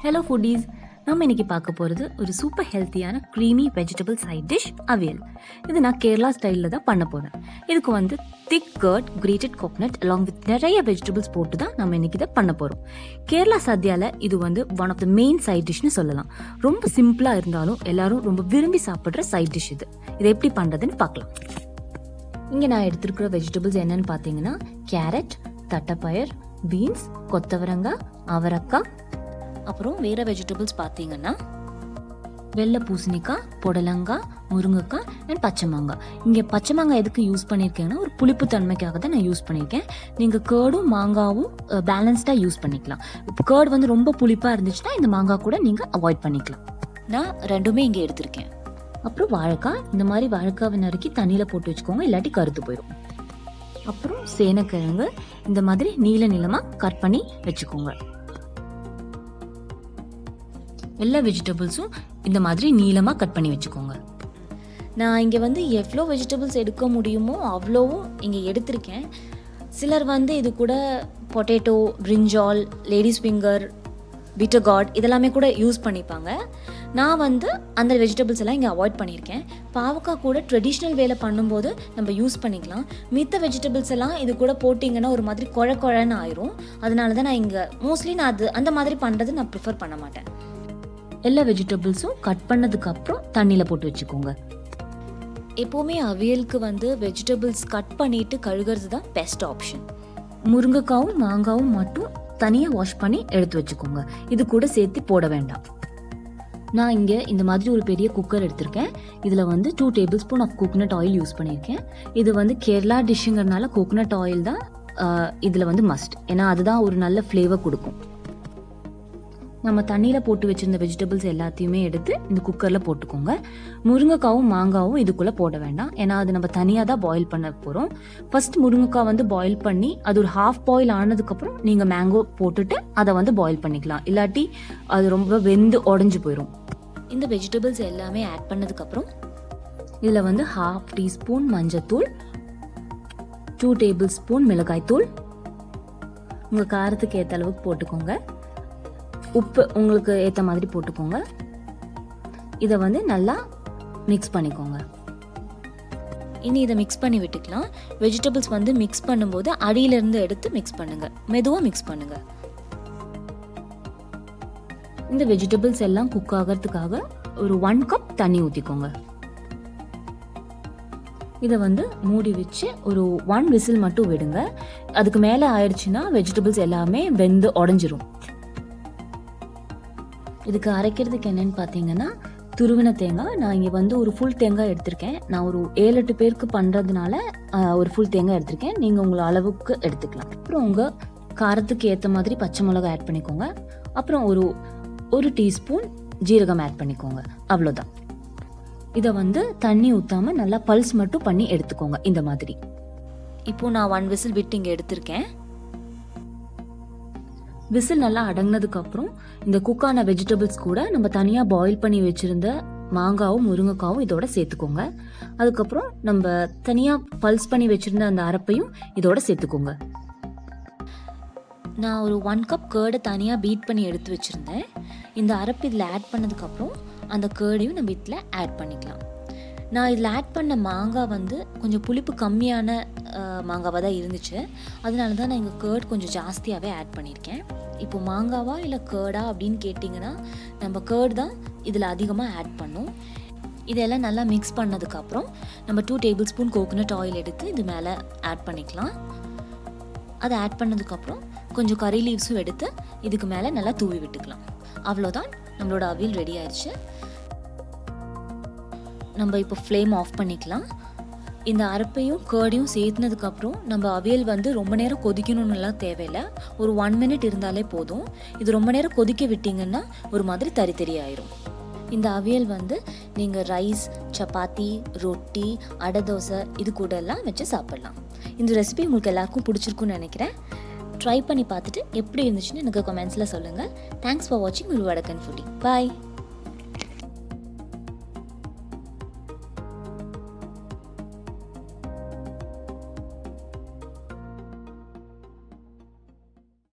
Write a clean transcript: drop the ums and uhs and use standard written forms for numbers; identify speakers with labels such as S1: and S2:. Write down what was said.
S1: Hello foodies, நம்ம இன்னைக்கு பார்க்க போகிறது ஒரு சூப்பர் ஹெல்த்தியான creamy vegetable side dish avial. இது நான் கேரளா ஸ்டைலில் தான் பண்ண போகிறேன். இதுக்கு வந்து thick curd, grated coconut along with நிறைய வெஜிடபிள்ஸ் போட்டு தான் நம்ம இன்னைக்கு இதை பண்ண போகிறோம். கேரளா சத்யாவில் இது வந்து one of the main side டிஷ்னு சொல்லலாம். ரொம்ப சிம்பிளாக இருந்தாலும் எல்லாரும் ரொம்ப விரும்பி சாப்பிட்ற சைட் டிஷ் இது. இதை எப்படி பண்ணுறதுன்னு பார்க்கலாம். இங்கே நான் எடுத்துருக்கிற வெஜிடபிள்ஸ் என்னன்னு பார்த்தீங்கன்னா கேரட், தட்டைப்பயிர், பீன்ஸ், கொத்தவரங்காய், அவரக்காய், அப்புறம் வேறு வெஜிடபிள்ஸ் பார்த்தீங்கன்னா வெள்ளை பூசணிக்காய், புடலங்காய், முருங்கைக்காய் அண்ட் பச்சை மாங்காய். இங்கே பச்சை மாங்காய் எதுக்கு யூஸ் பண்ணியிருக்கேன்னா ஒரு புளிப்பு தன்மைக்காக தான் நான் யூஸ் பண்ணியிருக்கேன். நீங்கள் கேர்டும் மாங்காவும் பேலன்ஸ்டாக யூஸ் பண்ணிக்கலாம். இப்போ கேர்டு வந்து ரொம்ப புளிப்பாக இருந்துச்சுன்னா இந்த மாங்காய் கூட நீங்கள் அவாய்ட் பண்ணிக்கலாம். நான் ரெண்டுமே இங்கே எடுத்திருக்கேன். அப்புறம் வாழைக்காய், இந்த மாதிரி வாழைக்காவை நறுக்கி தண்ணியில் போட்டு வச்சுக்கோங்க, இல்லாட்டி கருத்து போயிடும். அப்புறம் சேனக்கிழங்கு இந்த மாதிரி நீள நீளமாக கட் பண்ணி வச்சுக்கோங்க. எல்லா வெஜிடபிள்ஸும் இந்த மாதிரி நீளமாக கட் பண்ணி வச்சுக்கோங்க. நான் இங்கே வந்து எவ்வளோ வெஜிடபிள்ஸ் எடுக்க முடியுமோ அவ்வளோவும் இங்கே எடுத்திருக்கேன். சிலர் வந்து இது கூட பொட்டேட்டோ, பிரிஞ்சால், லேடிஸ் ஃபிங்கர், பீட்டர் கார்ட் இதெல்லாமே கூட யூஸ் பண்ணிப்பாங்க. நான் வந்து அந்த வெஜிடபிள்ஸ் எல்லாம் இங்கே அவாய்ட் பண்ணியிருக்கேன். பாவக்காய் கூட ட்ரெடிஷ்னல் வேலை பண்ணும்போது நம்ம யூஸ் பண்ணிக்கலாம். மித்த வெஜிடபிள்ஸ் எல்லாம் இது கூட போட்டிங்கன்னா ஒரு மாதிரி குழன்னு ஆயிரும். அதனால தான் நான் இங்கே மோஸ்ட்லி நான் அந்த மாதிரி பண்ணுறது நான் ப்ரிஃபர் பண்ண மாட்டேன். எல்லா வெஜிடபிள்ஸும் கட் பண்ணதுக்கு அப்புறம் தண்ணியில் போட்டு வச்சுக்கோங்க. எப்போவுமே அவியலுக்கு வந்து வெஜிடபிள்ஸ் கட் பண்ணிட்டு கழுகிறது தான் பெஸ்ட் ஆப்ஷன். முருங்கைக்காவும் மாங்காவும் மட்டும் தனியாக வாஷ் பண்ணி எடுத்து வச்சுக்கோங்க. இது கூட சேர்த்து போட வேண்டாம். நான் இங்கே இந்த மாதிரி ஒரு பெரிய குக்கர் எடுத்திருக்கேன். இதில் வந்து 2 table spoon of coconut oil use பண்ணியிருக்கேன். இது வந்து கேரளா டிஷ்ஷுங்கிறதுனால கோகனட் ஆயில் தான் இதில் வந்து மஸ்ட். ஏன்னா அதுதான் ஒரு நல்ல ஃப்ளேவர் கொடுக்கும். நம்ம தண்ணியில் போட்டு வச்சுருந்த வெஜிடபிள்ஸ் எல்லாத்தையுமே எடுத்து இந்த குக்கரில் போட்டுக்கோங்க. முருங்கைக்காவும் மாங்காவும் இதுக்குள்ளே போட வேண்டாம், ஏன்னா அது நம்ம தனியாக தான் பாயில் பண்ண போகிறோம். ஃபர்ஸ்ட் முருங்கைக்காய் வந்து பாயில் பண்ணி அது ஒரு ஹாஃப் பாயில் ஆனதுக்கப்புறம் நீங்கள் மேங்கோ போட்டுட்டு அதை வந்து பாயில் பண்ணிக்கலாம், இல்லாட்டி அது ரொம்ப வெந்து உடஞ்சி போயிடும். இந்த வெஜிடபிள்ஸ் எல்லாமே ஆட் பண்ணதுக்கப்புறம் இதில் வந்து 1/2 டீஸ்பூன் மஞ்சத்தூள், 2 டேபிள் ஸ்பூன் மிளகாய்த்தூள், உங்கள் காரத்துக்கு ஏற்ற அளவுக்கு போட்டுக்கோங்க. உப்பு உங்களுக்கு ஏற்ற மாதிரி போட்டுக்கோங்க. இதை வந்து நல்லா மிக்ஸ் பண்ணிக்கோங்க. இனி இதை மிக்ஸ் பண்ணி விட்டுக்கலாம். வெஜிடபிள்ஸ் வந்து மிக்ஸ் பண்ணும்போது அடியிலேருந்து எடுத்து மிக்ஸ் பண்ணுங்க, மெதுவாக மிக்ஸ் பண்ணுங்க. இந்த வெஜிடபிள்ஸ் எல்லாம் குக் ஆகிறதுக்காக ஒரு 1 கப் தண்ணி ஊற்றிக்கோங்க. இதை வந்து மூடி வச்சு ஒரு 1 விசில் மட்டும் விடுங்க. அதுக்கு மேலே ஆயிடுச்சுன்னா வெஜிடபிள்ஸ் எல்லாமே வெந்து உடஞ்சிரும். இதுக்கு அரைக்கிறதுக்கு என்னன்னு பார்த்தீங்கன்னா துருவின தேங்காய். நான் இங்கே வந்து ஒரு ஃபுல் தேங்காய் எடுத்திருக்கேன். நான் ஒரு 7-8 பேருக்கு பண்ணுறதுனால ஒரு ஃபுல் தேங்காய் எடுத்திருக்கேன். நீங்கள் உங்களை அளவுக்கு எடுத்துக்கலாம். அப்புறம் உங்கள் காரத்துக்கு ஏற்ற மாதிரி பச்சை மிளகாய் ஆட் பண்ணிக்கோங்க. அப்புறம் ஒரு டீஸ்பூன் ஜீரகம் ஆட் பண்ணிக்கோங்க. அவ்வளோதான். இதை வந்து தண்ணி ஊற்றாமல் நல்லா பல்ஸ் மட்டும் பண்ணி எடுத்துக்கோங்க இந்த மாதிரி. இப்போது நான் 1 விசில் விட்டு இங்கே எடுத்திருக்கேன். விசில் நல்லா அடங்கினதுக்கப்புறம் இந்த குக்கான வெஜிடபிள்ஸ் கூட நம்ம தனியாக பாயில் பண்ணி வச்சுருந்த மாங்காவும் முருங்கைக்காவும் இதோட சேர்த்துக்கோங்க. அதுக்கப்புறம் நம்ம தனியாக பல்ஸ் பண்ணி வச்சுருந்த அந்த அரைப்பையும் இதோட சேர்த்துக்கோங்க. நான் ஒரு 1 கப் கேர்டை தனியாக பீட் பண்ணி எடுத்து வச்சுருந்தேன். இந்த அரைப்பு இதில் ஆட் பண்ணதுக்கப்புறம் அந்த கேர்டையும் நம்ம இதில் ஆட் பண்ணிக்கலாம். நான் இதில் ஆட் பண்ண மாங்காய் வந்து கொஞ்சம் புளிப்பு கம்மியான மாங்காவாக தான் இருந்துச்சு. அதனால தான் நான் இங்கே கேர்ட் கொஞ்சம் ஜாஸ்தியாகவே ஆட் பண்ணியிருக்கேன். இப்போ மாங்காவா இல்லை கேர்டா அப்படின்னு கேட்டிங்கன்னா நம்ம கேர்ட் தான் இதில் அதிகமாக ஆட் பண்ணோம். இதெல்லாம் நல்லா மிக்ஸ் பண்ணதுக்கப்புறம் நம்ம 2 டேபிள் ஸ்பூன் கோகனட் ஆயில் எடுத்து இது மேலே ஆட் பண்ணிக்கலாம். அதை ஆட் பண்ணதுக்கப்புறம் கொஞ்சம் கறி லீவ்ஸும் எடுத்து இதுக்கு மேலே நல்லா தூவி விட்டுக்கலாம். அவ்வளோதான், நம்மளோட அவியல் ரெடி ஆயிடுச்சு. நம்ம இப்போ ஃப்ளேம் ஆஃப் பண்ணிக்கலாம். இந்த அரைப்பையும் கேர்டையும் சேர்த்துனதுக்கப்புறம் நம்ம அவியல் வந்து ரொம்ப நேரம் கொதிக்கணும்னுலாம் தேவையில்லை. ஒரு 1 மினிட் இருந்தாலே போதும். இது ரொம்ப நேரம் கொதிக்க விட்டிங்கன்னா ஒரு மாதிரி தறி ஆயிரும். இந்த அவியல் வந்து நீங்கள் ரைஸ், சப்பாத்தி, ரொட்டி, அடை தோசை இது கூட எல்லாம் வச்சு சாப்பிட்லாம். இந்த ரெசிபி உங்களுக்கு எல்லாருக்கும் பிடிச்சிருக்குன்னு நினைக்கிறேன். ட்ரை பண்ணி பார்த்துட்டு எப்படி இருந்துச்சுன்னு எனக்கு கமெண்ட்ஸில் சொல்லுங்கள். தேங்க்ஸ் ஃபார் வாட்சிங் ஒரு வடக்கன் ஃபுட்டி. பாய்.